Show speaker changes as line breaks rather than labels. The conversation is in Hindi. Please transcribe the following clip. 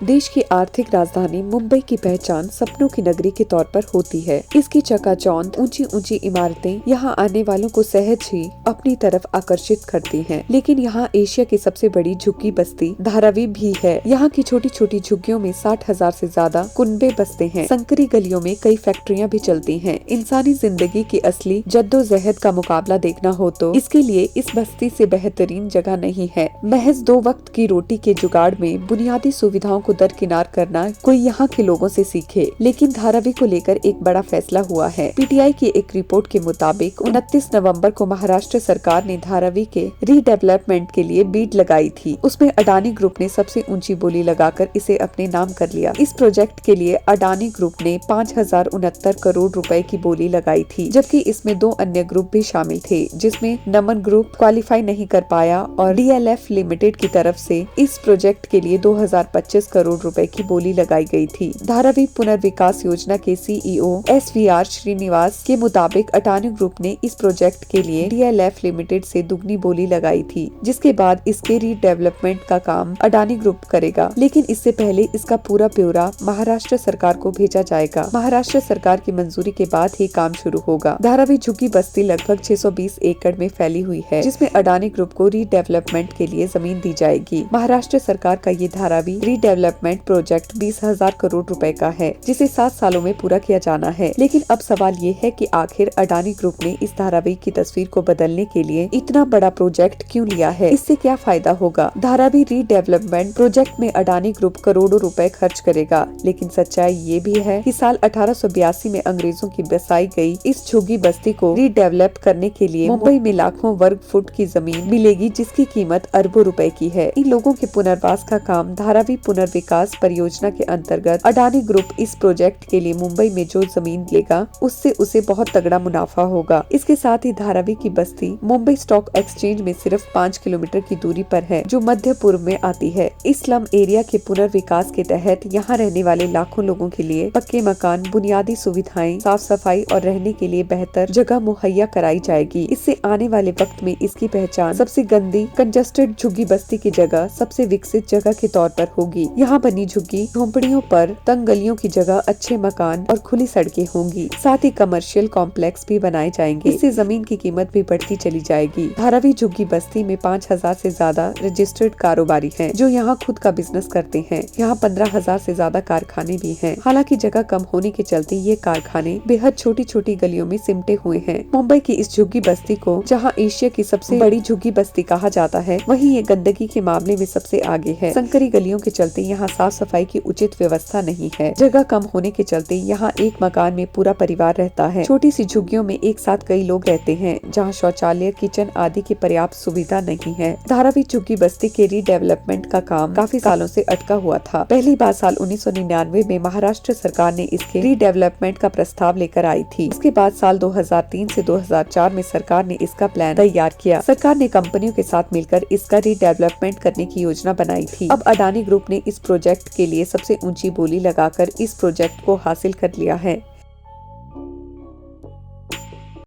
देश की आर्थिक राजधानी मुंबई की पहचान सपनों की नगरी के तौर पर होती है। इसकी चकाचौंध ऊंची ऊंची इमारतें यहाँ आने वालों को सहज ही अपनी तरफ आकर्षित करती हैं। लेकिन यहाँ एशिया की सबसे बड़ी झुग्गी बस्ती धारावी भी है। यहाँ की छोटी छोटी झुग्गियों में 60,000 से ज्यादा कुनबे बसते हैं। संकरी गलियों में कई फैक्ट्रियाँ भी चलती हैं। इंसानी जिंदगी की असली जद्दोजहद का मुकाबला देखना हो तो इसके लिए इस बस्ती से बेहतरीन जगह नहीं है। महज 2 वक्त की रोटी के जुगाड़ में बुनियादी सुविधाओं को दरकिनार करना कोई यहाँ के लोगों से सीखे। लेकिन धारावी को लेकर एक बड़ा फैसला हुआ है। पीटीआई की एक रिपोर्ट के मुताबिक 29 नवंबर को महाराष्ट्र सरकार ने धारावी के रीडेवलपमेंट के लिए बीड लगाई थी। उसमें अडानी ग्रुप ने सबसे ऊंची बोली लगाकर इसे अपने नाम कर लिया। इस प्रोजेक्ट के लिए अडानी ग्रुप ने 5,069 करोड़ रुपए की बोली लगाई थी, जबकि इसमें 2 अन्य ग्रुप भी शामिल थे, जिसमें नमन ग्रुप क्वालिफाई नहीं कर पाया और डीएलएफ लिमिटेड की तरफ से इस प्रोजेक्ट के लिए 2,025 करोड़ रुपए की बोली लगाई गई थी। धारावी पुनर्विकास योजना के सीईओ SVR श्रीनिवास के मुताबिक अडानी ग्रुप ने इस प्रोजेक्ट के लिए डीएलएफ लिमिटेड से दुगनी बोली लगाई थी, जिसके बाद इसके रीडेवलपमेंट का काम अडानी ग्रुप करेगा। लेकिन इससे पहले इसका पूरा ब्यौरा महाराष्ट्र सरकार को भेजा जाएगा। महाराष्ट्र सरकार की मंजूरी के बाद ही काम शुरू होगा। धारावी झुग्गी बस्ती लगभग 620 एकड़ में फैली हुई है, जिसमें अडानी ग्रुप को रीडेवलपमेंट के लिए जमीन दी जाएगी। महाराष्ट्र सरकार का ये धारावी रीडेवलपमेंट प्रोजेक्ट 20,000 करोड़ रुपए का है, जिसे 7 सालों में पूरा किया जाना है। लेकिन अब सवाल ये है कि आखिर अडानी ग्रुप ने इस धारावी की तस्वीर को बदलने के लिए इतना बड़ा प्रोजेक्ट क्यों लिया है? इससे क्या फायदा होगा? धारावी रीडेवलपमेंट प्रोजेक्ट में अडानी ग्रुप करोड़ों रुपए खर्च करेगा, लेकिन सच्चाई ये भी है कि साल 1882 में अंग्रेजों की बसाई गई इस झुग्गी बस्ती को रीडेवलप करने के लिए मुंबई में लाखों वर्ग फुट की जमीन मिलेगी, जिसकी कीमत अरबों रुपए की है। इन लोगों के पुनर्वास का काम धारावी पुनर्विकास परियोजना के अंतर्गत अडानी ग्रुप इस प्रोजेक्ट के लिए मुंबई में जो जमीन लेगा, उससे उसे बहुत तगड़ा मुनाफा होगा। इसके साथ ही धारावी की बस्ती मुंबई स्टॉक एक्सचेंज में सिर्फ 5 किलोमीटर की दूरी पर है, जो मध्य पूर्व में आती है। इस स्लम एरिया के पुनर्विकास के तहत यहाँ रहने वाले लाखों लोगों के लिए पक्के मकान, बुनियादी सुविधाएं, साफ सफाई और रहने के लिए बेहतर जगह मुहैया कराई जाएगी। इससे आने वाले वक्त में इसकी पहचान सबसे गंदी कंजस्टेड झुग्गी बस्ती की जगह सबसे विकसित जगह के तौर पर होगी। यहाँ बनी झुग्गी झोंपड़ियों पर तंग गलियों की जगह अच्छे मकान और खुली सड़कें होंगी। साथ ही कमर्शियल कॉम्प्लेक्स भी बनाए जाएंगे। इससे जमीन की कीमत भी बढ़ती चली जाएगी। धारावी झुग्गी बस्ती में 5,000 से ज्यादा रजिस्टर्ड कारोबारी हैं, जो यहाँ खुद का बिजनेस करते हैं। यहाँ 15,000 से ज्यादा कारखाने भी हैं। हालांकि जगह कम होने के चलते ये कारखाने बेहद छोटी छोटी गलियों में सिमटे हुए हैं। मुंबई की इस झुग्गी बस्ती को जहाँ एशिया की सबसे बड़ी झुग्गी बस्ती कहा जाता है, वहीं ये गंदगी के मामले में सबसे आगे है। संकरी गलियों के चलते यहाँ साफ सफाई की उचित व्यवस्था नहीं है। जगह कम होने के चलते यहाँ एक मकान में पूरा परिवार रहता है। छोटी सी झुग्गियों में एक साथ कई लोग रहते हैं, जहाँ शौचालय, किचन आदि की पर्याप्त सुविधा नहीं है। धारावी झुग्गी बस्ती के रीडेवलपमेंट का काम काफी सालों से अटका हुआ था। पहली बार साल 1999 में महाराष्ट्र सरकार ने इसके रीडेवलपमेंट का प्रस्ताव लेकर आई थी। इसके बाद साल 2003 से 2004 में सरकार ने इसका प्लान तैयार किया। सरकार ने कंपनियों के साथ मिलकर इसका रीडेवलपमेंट करने की योजना बनाई थी। अब अडानी ग्रुप ने इस प्रोजेक्ट के लिए सबसे ऊंची बोली लगाकर इस प्रोजेक्ट को हासिल कर लिया है।